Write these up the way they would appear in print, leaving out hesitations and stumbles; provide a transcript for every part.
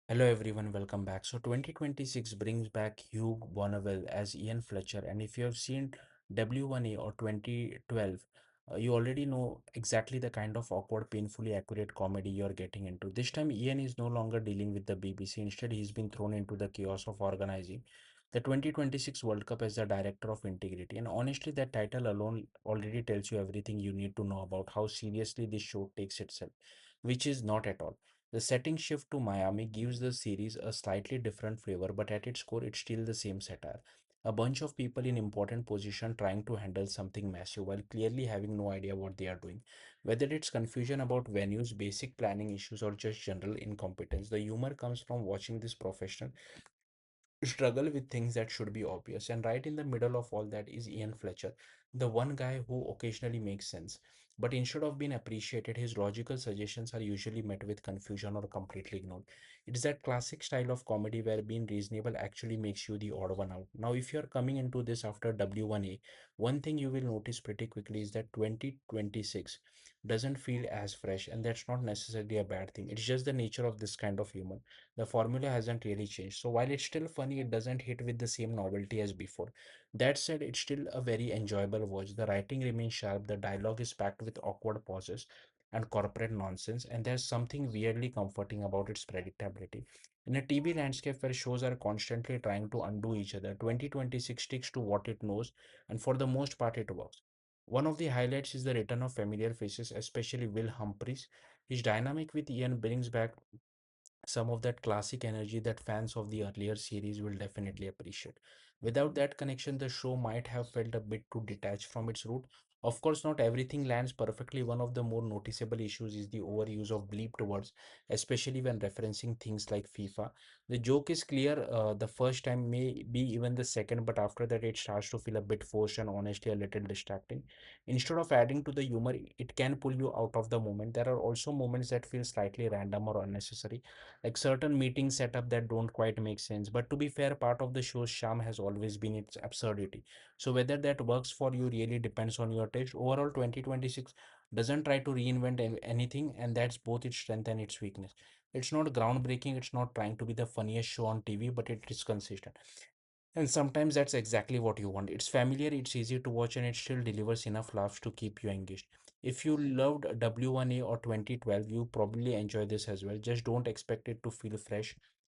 Hello everyone, welcome back. So 2026 brings back Hugh Bonneville as Ian Fletcher, and if you have seen W1A or 2012, you already know exactly the kind of awkward, painfully accurate comedy you're getting into. This time, Ian is no longer dealing with the BBC. Instead, he's been thrown into the chaos of organizing the 2026 World Cup as the director of integrity. And honestly, that title alone already tells you everything you need to know about how seriously this show takes itself, which is not at all. The setting shift to Miami gives the series a slightly different flavor, but at its core, it's still the same satire. A bunch of people in important position trying to handle something massive while clearly having no idea what they are doing. Whether it's confusion about venues, basic planning issues, or just general incompetence, the humor comes from watching this professional struggle with things that should be obvious. And right in the middle of all that is Ian Fletcher, the one guy who occasionally makes sense. But instead of being appreciated, his logical suggestions are usually met with confusion or completely ignored. It's that classic style of comedy where being reasonable actually makes you the odd one out. Now, if you're coming into this after W1A, one thing you will notice pretty quickly is that 2026 doesn't feel as fresh, and that's not necessarily a bad thing. It's just the nature of this kind of humor. The formula hasn't really changed. So while it's still funny, it doesn't hit with the same novelty as before. That said, it's still a very enjoyable watch. The writing remains sharp, the dialogue is packed with awkward pauses and corporate nonsense, and there's something weirdly comforting about its predictability. In a TV landscape where shows are constantly trying to undo each other, 2026 sticks to what it knows, and for the most part, it works. One of the highlights is the return of familiar faces, especially Will Humphries. His dynamic with Ian brings back some of that classic energy that fans of the earlier series will definitely appreciate. Without that connection, the show might have felt a bit too detached from its root. Of course, not everything lands perfectly. One of the more noticeable issues is the overuse of bleeped words, especially when referencing things like FIFA. The joke is clear the first time, may be even the second, but after that, it starts to feel a bit forced and honestly a little distracting. Instead of adding to the humor, it can pull you out of the moment. There are also moments that feel slightly random or unnecessary, like certain meeting setup that don't quite make sense. But to be fair, part of the show's charm has always been its absurdity. So whether that works for you really depends on your taste. Overall, 2026 doesn't try to reinvent anything, and that's both its strength and its weakness. It's not groundbreaking, it's not trying to be the funniest show on TV, but it is consistent. And sometimes that's exactly what you want. It's familiar, it's easy to watch, and it still delivers enough laughs to keep you engaged. If you loved W1A or 2012, you probably enjoy this as well. Just don't expect it to feel fresh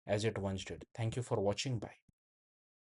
as it once did. Thank you for watching. Bye.